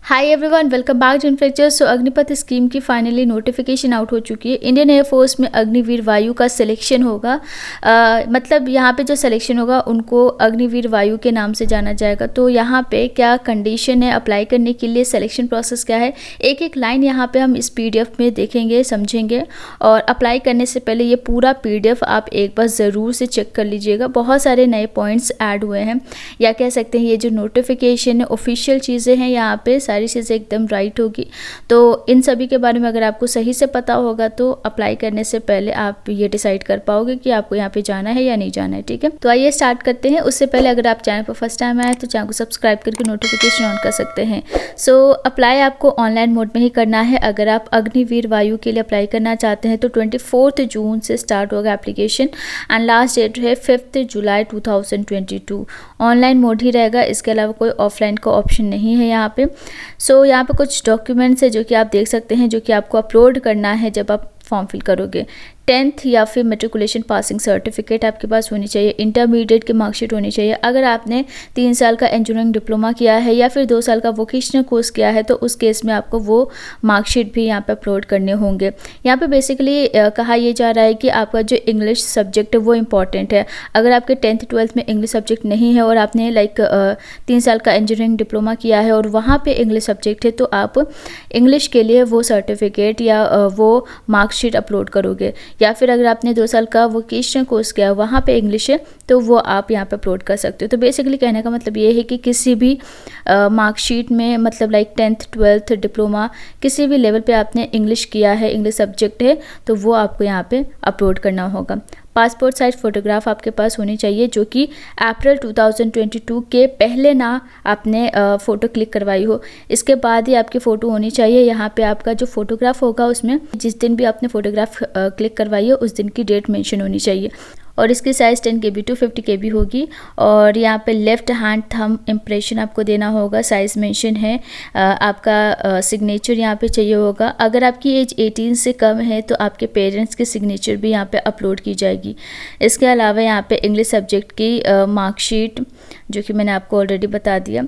Hi everyone, welcome back to इन्फ्लेक्चर। So Agnipath scheme की finally notification out हो चुकी है। इंडियन एयरफोर्स में अग्निवीर वायु का सिलेक्शन होगा। मतलब यहाँ पे जो सिलेक्शन होगा उनको अग्निवीर वायु के नाम से जाना जाएगा। तो यहाँ पे क्या कंडीशन है अप्लाई करने के लिए, सिलेक्शन प्रोसेस क्या है, एक एक लाइन यहाँ पे हम इस पीडीएफ में देखेंगे, समझेंगे। और अप्लाई करने से पहले ये पूरा पीडीएफ आप एक बार ज़रूर से चेक कर लीजिएगा। बहुत सारे नए पॉइंट्स ऐड हुए हैं, या कह सकते हैं ये जो नोटिफिकेशन है ऑफिशियल चीज़ें हैं, यहाँ पे सारी चीज़ें एकदम राइट होगी। तो इन सभी के बारे में अगर आपको सही से पता होगा तो अप्लाई करने से पहले आप ये डिसाइड कर पाओगे कि आपको यहाँ पे जाना है या नहीं जाना है। ठीक है, तो आइए स्टार्ट करते हैं। उससे पहले अगर आप चैनल पर फर्स्ट टाइम आए तो चैनल को सब्सक्राइब करके नोटिफिकेशन ऑन कर सकते हैं। सो अप्लाई आपको ऑनलाइन मोड में ही करना है। अगर आप अग्निवीर वायु के लिए अप्लाई करना चाहते हैं तो 24 जून से स्टार्ट होगा एप्लीकेशन एंड लास्ट डेट है 5 जुलाई 2022। ऑनलाइन मोड ही रहेगा, इसके अलावा कोई ऑफलाइन का ऑप्शन नहीं है यहाँ पे। सो यहाँ पे कुछ डॉक्यूमेंट्स है जो कि आप देख सकते हैं, जो कि आपको अपलोड करना है जब आप फॉर्म फिल करोगे। 10th या फिर मेट्रिकुलेशन पासिंग सर्टिफिकेट आपके पास होनी चाहिए। इंटरमीडिएट की मार्कशीट होनी चाहिए। अगर आपने 3 साल का इंजीनियरिंग डिप्लोमा किया है या फिर 2 साल का वोकेशनल कोर्स किया है तो उस केस में आपको वो मार्कशीट भी यहाँ पे अपलोड करने होंगे। यहाँ पे बेसिकली कहा यह जा रहा है कि आपका जो इंग्लिश सब्जेक्ट है वो इम्पॉर्टेंट है। अगर आपके 10th 12th में इंग्लिश सब्जेक्ट नहीं है और आपने 3 साल का इंजीनियरिंग डिप्लोमा किया है और वहाँ पर इंग्लिश सब्जेक्ट है, तो आप इंग्लिश के लिए वो सर्टिफिकेट या वो मार्कशीट अपलोड करोगे। या फिर अगर आपने 2 साल का वोकेशनल कोर्स किया वहाँ पे इंग्लिश है तो वो आप यहाँ पे अपलोड कर सकते हो। तो बेसिकली कहने का मतलब ये है कि किसी भी मार्कशीट में, मतलब 10th 12th डिप्लोमा किसी भी लेवल पे आपने इंग्लिश किया है, इंग्लिश सब्जेक्ट है, तो वो आपको यहाँ पे अपलोड करना होगा। पासपोर्ट साइज फ़ोटोग्राफ आपके पास होनी चाहिए, जो कि अप्रैल 2022 के पहले ना आपने फ़ोटो क्लिक करवाई हो, इसके बाद ही आपकी फ़ोटो होनी चाहिए। यहाँ पे आपका जो फ़ोटोग्राफ होगा उसमें जिस दिन भी आपने फ़ोटोग्राफ क्लिक करवाई हो उस दिन की डेट मेंशन होनी चाहिए। और इसकी साइज़ 10 KB टू 50 KB होगी। और यहाँ पे लेफ़्ट हैंड थंब इम्प्रेशन आपको देना होगा, साइज़ मेंशन है। आपका सिग्नेचर यहाँ पे चाहिए होगा। अगर आपकी एज 18 से कम है तो आपके पेरेंट्स की सिग्नेचर भी यहाँ पे अपलोड की जाएगी। इसके अलावा यहाँ पे इंग्लिश सब्जेक्ट की मार्कशीट, जो कि मैंने आपको ऑलरेडी बता दिया।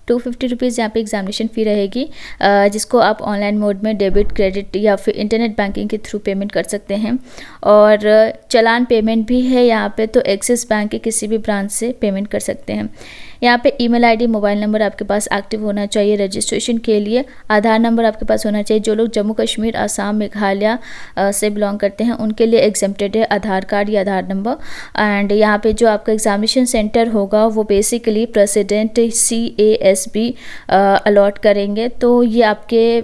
250 रुपीज़ यहाँ पे एग्जामिनेशन फ़ी रहेगी, जिसको आप ऑनलाइन मोड में डेबिट, क्रेडिट या फिर इंटरनेट बैंकिंग के थ्रू पेमेंट कर सकते हैं। और चालान पेमेंट भी है यहाँ पे, तो एक्सिस बैंक के किसी भी ब्रांच से पेमेंट कर सकते हैं। यहाँ पे ईमेल आईडी, मोबाइल नंबर आपके पास एक्टिव होना चाहिए रजिस्ट्रेशन के लिए। आधार नंबर आपके पास होना चाहिए। जो लोग जम्मू कश्मीर, आसाम, मेघालय से बिलोंग करते हैं उनके लिए एग्जेम्प्टेड है आधार कार्ड या आधार नंबर। एंड यहाँ पे जो आपका एग्जामिनेशन सेंटर होगा वो बेसिकली प्रेसिडेंट CASB अलॉट करेंगे। तो ये आपके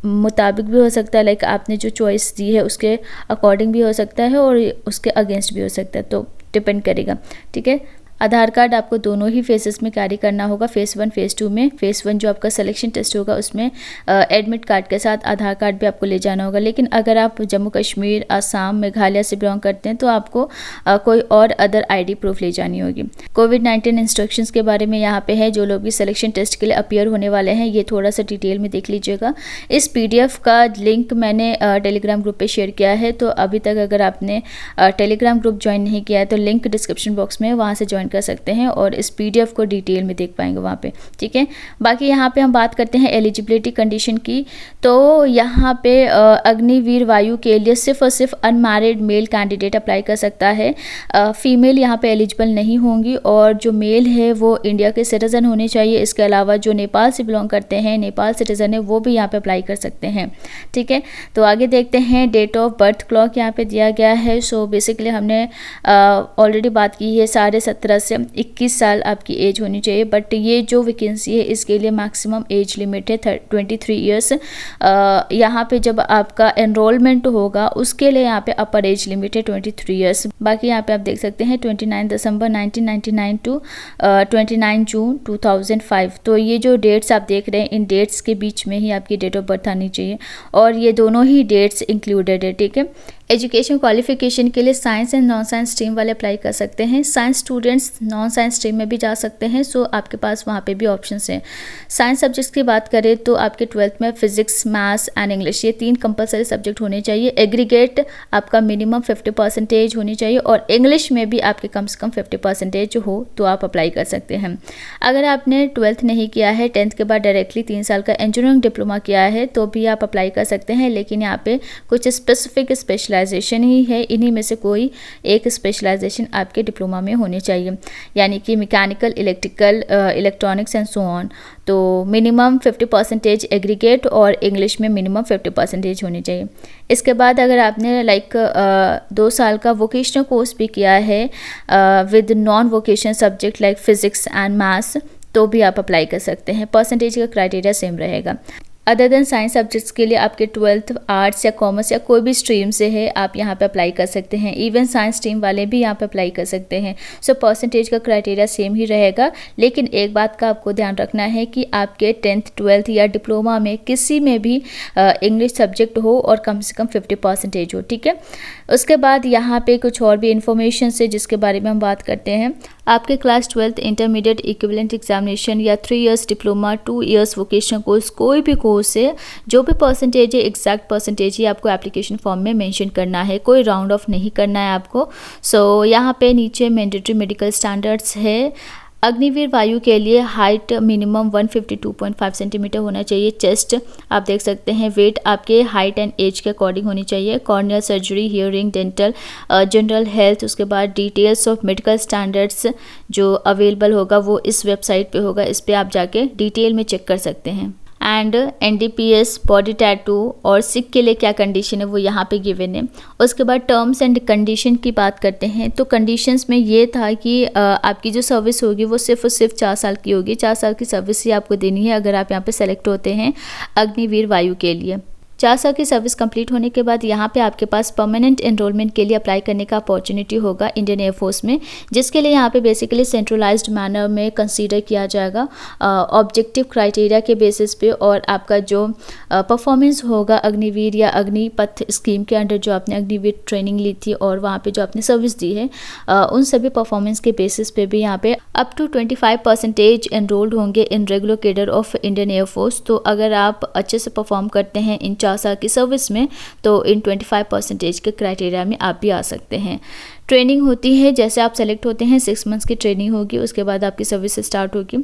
मुताबिक भी हो सकता है, आपने जो चॉइस दी है उसके अकॉर्डिंग भी हो सकता है और उसके अगेंस्ट भी हो सकता है, तो डिपेंड करेगा। ठीक है, आधार कार्ड आपको दोनों ही फेसेस में कैरी करना होगा, फेज़ 1 फेज़ 2 में। फेज़ 1 जो आपका सिलेक्शन टेस्ट होगा उसमें एडमिट कार्ड के साथ आधार कार्ड भी आपको ले जाना होगा। लेकिन अगर आप जम्मू कश्मीर, आसाम, मेघालय से बिलोंग करते हैं तो आपको कोई और अदर ID प्रूफ ले जानी होगी। कोविड-19 इंस्ट्रक्शंस के बारे में यहाँ पे है। जो लोग भी सिलेक्शन टेस्ट के लिए अपीयर होने वाले हैं ये थोड़ा सा डिटेल में देख लीजिएगा। इस PDF का लिंक मैंने टेलीग्राम ग्रुप पर शेयर किया है, तो अभी तक अगर आपने टेलीग्राम ग्रुप ज्वाइन नहीं किया है तो लिंक डिस्क्रिप्शन बॉक्स में, वहाँ से ज्वाइन कर सकते हैं और इस PDF को डिटेल में देख पाएंगे वहाँ पे। ठीक है, बाकी यहाँ पे हम बात करते हैं एलिजिबिलिटी कंडीशन की। तो यहाँ पे अग्निवीर वायु के लिए सिर्फ और सिर्फ अनमैरिड मेल कैंडिडेट अप्लाई कर सकता है। फीमेल यहाँ पे एलिजिबल नहीं होंगी और जो मेल है वो इंडिया के सिटीज़न होने चाहिए। इसके अलावा जो नेपाल से बिलोंग करते हैं, नेपाल सिटीज़न है, वो भी यहाँ पे अप्लाई कर सकते हैं। ठीक है, तो आगे देखते हैं। डेट ऑफ बर्थ क्लॉक यहाँ पे दिया गया है। सो बेसिकली हमने ऑलरेडी बात की है, 17.5 से 21 साल आपकी एज होनी चाहिए। बट ये जो वैकेंसी है इसके लिए मैक्सिमम एज लिमिट है 23 ईयर्स। यहाँ पे जब आपका एनरोलमेंट होगा उसके लिए यहाँ पे अपर एज लिमिट है 23 ईयर्स। बाकी यहाँ पे आप देख सकते हैं 29 दिसंबर 1999 टू 29 जून 2005। तो ये जो डेट्स आप देख रहे हैं इन डेट्स के बीच में ही आपकी डेट ऑफ बर्थ आनी चाहिए और ये दोनों ही डेट्स इंक्लूडेड है। ठीक है, एजुकेशन क्वालिफिकेशन के लिए science and non science stream वाले अप्लाई कर सकते हैं। Science students non science stream में भी जा सकते हैं, सो आपके पास वहाँ पे भी ऑप्शंस हैं। साइंस सब्जेक्ट्स की बात करें तो आपके 12th में फिजिक्स, मैथ्स एंड इंग्लिश, ये 3 कंपलसरी सब्जेक्ट होने चाहिए। एग्रीगेट आपका मिनिमम 50% होनी चाहिए और इंग्लिश में भी आपके कम से कम 50% हो तो आप अप्लाई कर सकते हैं। अगर आपने 12th नहीं किया है, 10th के बाद डायरेक्टली 3 साल का इंजीनियरिंग डिप्लोमा किया है तो भी आप अप्लाई कर सकते हैं, लेकिन यहाँ पे कुछ स्पेसिफिक स्पेशलाइजेशन ही है, इन्हीं में से कोई एक स्पेशलाइजेशन आपके डिप्लोमा में होनी चाहिए, यानी कि mechanical, electrical, electronics and so on. तो मिनिमम 50% एग्रीगेट और इंग्लिश में मिनिमम 50% होनी चाहिए। इसके बाद अगर आपने 2 साल का वोकेशनल कोर्स भी किया है with non vocational subject like physics and maths तो भी आप अप्लाई कर सकते हैं। परसेंटेज का क्राइटेरिया सेम रहेगा। अदर देन साइंस सब्जेक्ट्स के लिए आपके 12th आर्ट्स या कॉमर्स या कोई भी स्ट्रीम से है, आप यहाँ पे अप्लाई कर सकते हैं। इवन साइंस स्ट्रीम वाले भी यहाँ पे अप्लाई कर सकते हैं। सो परसेंटेज का क्राइटेरिया सेम ही रहेगा, लेकिन एक बात का आपको ध्यान रखना है कि आपके 10th 12th या डिप्लोमा में किसी में भी इंग्लिश सब्जेक्ट हो और कम से कम 50% हो, ठीक है। उसके बाद यहाँ पे कुछ और भी इंफॉर्मेशन है जिसके बारे में हम बात करते हैं। आपके class 12th intermediate equivalent examination या 3 years diploma, 2 years vocational course, कोई भी कोर्स है, जो भी परसेंटेज है, एग्जैक्ट परसेंटेज ही आपको एप्लीकेशन फॉर्म में मेंशन करना है, कोई राउंड ऑफ नहीं करना है आपको। सो यहाँ पे नीचे मैंडेटरी मेडिकल स्टैंडर्ड्स है। अग्निवीर वायु के लिए हाइट मिनिमम 152.5 सेंटीमीटर होना चाहिए। चेस्ट आप देख सकते हैं। वेट आपके हाइट एंड एज के अकॉर्डिंग होनी चाहिए। Corneal surgery, hearing, dental, general health, उसके बाद डिटेल्स ऑफ मेडिकल स्टैंडर्ड्स जो अवेलेबल होगा वो इस वेबसाइट पे होगा, इस पर आप जाके डिटेल में चेक कर सकते हैं। एंड NDPS, बॉडी टैटू और सिक के लिए क्या कंडीशन है वो यहाँ पे गिवन है। उसके बाद टर्म्स एंड कंडीशन की बात करते हैं तो कंडीशंस में ये था कि आपकी जो सर्विस होगी वो सिर्फ और सिर्फ 4 साल की होगी। 4 साल की सर्विस ही आपको देनी है अगर आप यहाँ पे सेलेक्ट होते हैं अग्निवीर वायु के लिए। 4 साल की सर्विस कंप्लीट होने के बाद यहाँ पे आपके पास परमानेंट एनरोलमेंट के लिए अप्लाई करने का अपॉर्चुनिटी होगा इंडियन एयरफोर्स में, जिसके लिए यहाँ पे बेसिकली सेंट्रलाइज्ड मैनर में कंसीडर किया जाएगा ऑब्जेक्टिव क्राइटेरिया के बेसिस पे, और आपका जो परफॉर्मेंस होगा अग्निवीर या अग्निपथ स्कीम के अंडर जो आपने अग्निवीर ट्रेनिंग ली थी और वहाँ पे जो आपने सर्विस दी है उन सभी परफॉर्मेंस के बेसिस पे भी यहाँ पे अप टू 25% एनरोल्ड होंगे in regular cadre of Indian air force. तो अगर आप अच्छे से परफॉर्म करते हैं इन 4 साल की सर्विस में तो इन 25% के क्राइटेरिया में आप भी आ सकते हैं। ट्रेनिंग होती है, जैसे आप सेलेक्ट होते हैं 6 मंथ्स की ट्रेनिंग होगी, उसके बाद आपकी सर्विस स्टार्ट होगी।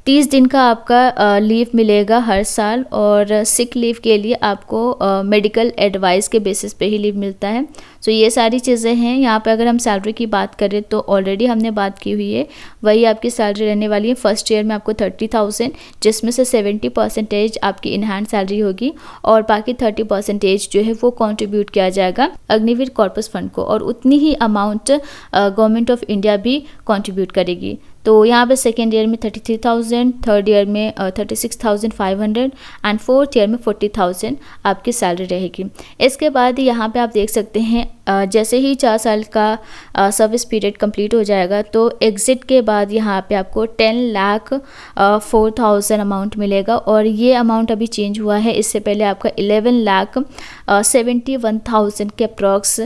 30 दिन का आपका लीव मिलेगा हर साल, और सिक लीव के लिए आपको मेडिकल एडवाइस के बेसिस पे ही लीव मिलता है। सो ये सारी चीज़ें हैं। यहाँ पे अगर हम सैलरी की बात करें तो ऑलरेडी हमने बात की हुई है, वही आपकी सैलरी रहने वाली है। फर्स्ट ईयर में आपको 30,000, जिसमें से 70% आपकी इन हैंड सैलरी होगी और बाकी 30% जो है वो कॉन्ट्रीब्यूट किया जाएगा अग्निवीर कॉर्पस फंड को, और उतनी ही अमाउंट गवर्नमेंट ऑफ इंडिया भी कॉन्ट्रीब्यूट करेगी। तो यहाँ पे सेकेंड ईयर में 33,000, थर्ड ईयर में 36,500 एंड फोर्थ ईयर में 40,000 आपकी सैलरी रहेगी। इसके बाद यहाँ पे आप देख सकते हैं जैसे ही 4 साल का सर्विस पीरियड कंप्लीट हो जाएगा तो एग्ज़िट के बाद यहाँ पे आपको 10,04,000 अमाउंट मिलेगा, और ये अमाउंट अभी चेंज हुआ है। इससे पहले आपका 11,71,000 के अप्रॉक्स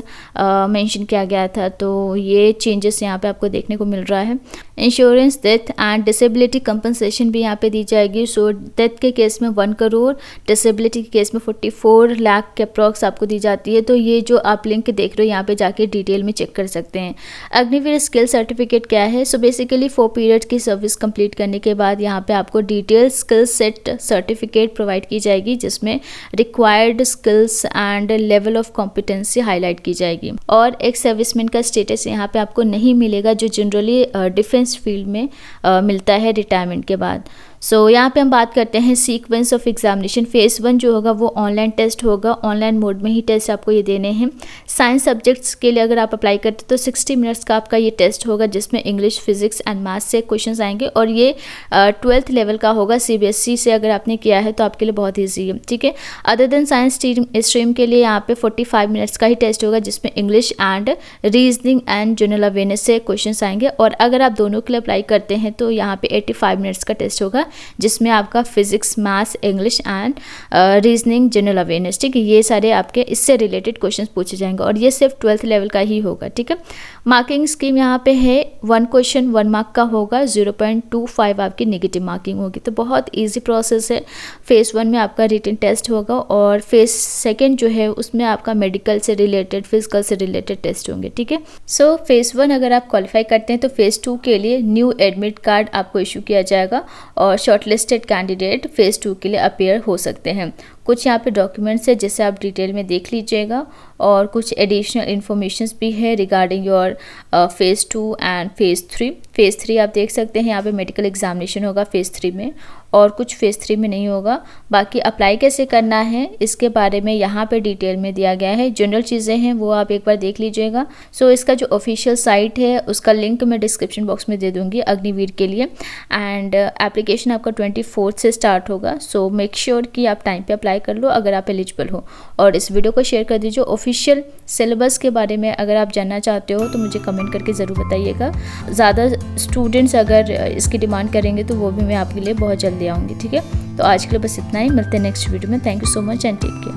मेंशन किया गया था, तो ये चेंजेस यहाँ पे आपको देखने को मिल रहा है। Insurance, death and disability compensation भी यहाँ पे दी जाएगी। सो डेथ के केस में 1 करोड़, डिसेबिलिटी के केस में 44 लाख के अप्रॉक्स आपको दी जाती है। तो ये जो आप लिंक देख रहे हो यहाँ पे जाके डिटेल में चेक कर सकते हैं। अग्निवीर स्किल सर्टिफिकेट क्या है? सो बेसिकली 4 पीरियड की सर्विस कंप्लीट करने के बाद यहाँ पे आपको detail skill set certificate provide की जाएगी, जिसमें required skills and level of competency highlight की जाएगी। और एक सर्विसमैन का स्टेटस यहाँ पे आपको नहीं मिलेगा, जो जनरली डिफेंस फील्ड में मिलता है रिटायरमेंट के बाद। सो यहाँ पे हम बात करते हैं सीक्वेंस ऑफ एग्जामिनेशन। फेज 1 जो होगा वो ऑनलाइन टेस्ट होगा, ऑनलाइन मोड में ही टेस्ट आपको ये देने हैं। साइंस सब्जेक्ट्स के लिए अगर आप अप्लाई करते तो 60 मिनट्स का आपका ये टेस्ट होगा, जिसमें इंग्लिश, फिजिक्स एंड मैथ्स से क्वेश्चंस आएंगे, और ये 12th लेवल का होगा। CBSE से अगर आपने किया है तो आपके लिए बहुत ईजी है, ठीक है। अदर देन साइंस स्ट्रीम के लिए यहाँ पे 45 मिनट्स का ही टेस्ट होगा, जिसमें English and reasoning and general awareness से क्वेश्चन आएंगे। और अगर आप दोनों के लिए अप्लाई करते हैं तो यहाँ पे 85 मिनट्स का टेस्ट होगा, जिसमें आपका physics, maths, English and reasoning, general awareness, ठीक है, ये सारे आपके इससे रिलेटेड क्वेश्चन पूछे जाएंगे और ये सिर्फ 12th लेवल का ही होगा, ठीक है। मार्किंग स्कीम यहाँ पे है 1 क्वेश्चन 1 मार्क का होगा, 0.25 आपकी नेगेटिव मार्किंग होगी। तो बहुत ईजी प्रोसेस है। फेज़ 1 में आपका रिटन टेस्ट होगा और फेज़ 2 जो है उसमें आपका मेडिकल से रिलेटेड, फिजिकल से रिलेटेड टेस्ट होंगे, ठीक है। सो फेज़ 1 अगर आप क्वालिफाई करते हैं तो फेज़ 2 के लिए न्यू एडमिट कार्ड आपको इशू किया जाएगा और शॉर्टलिस्टेड कैंडिडेट फेज़ 2 के लिए अपीयर हो सकते हैं। कुछ यहाँ पे डॉक्यूमेंट्स है जिसे आप डिटेल में देख लीजिएगा और कुछ एडिशनल इन्फॉर्मेशंस भी है regarding your phase 2 and phase 3। Phase 3 आप देख सकते हैं यहाँ पे मेडिकल एग्जामिनेशन होगा फेज़ 3 में और कुछ फेज़ 3 में नहीं होगा। बाकी अप्लाई कैसे करना है इसके बारे में यहाँ पे डिटेल में दिया गया है। जनरल चीज़ें हैं वो आप एक बार देख लीजिएगा। सो इसका जो ऑफिशियल साइट है उसका लिंक मैं डिस्क्रिप्शन बॉक्स में दे दूँगी अग्निवीर के लिए। एंड एप्लीकेशन आपका 24 से स्टार्ट होगा। सो मेक श्योर कि आप टाइम पे अप्लाई कर लो अगर आप एलिजिबल हो और इस वीडियो को शेयर कर दीजिए। ऑफिशियल सिलेबस के बारे में अगर आप जानना चाहते हो तो मुझे कमेंट करके ज़रूर बताइएगा। ज़्यादा स्टूडेंट्स अगर इसकी डिमांड करेंगे तो वो भी मैं आपके लिए बहुत जल्दी आऊँगी, ठीक है। तो आज के लिए बस इतना ही, मिलते हैं नेक्स्ट वीडियो में। Thank you so much and take care.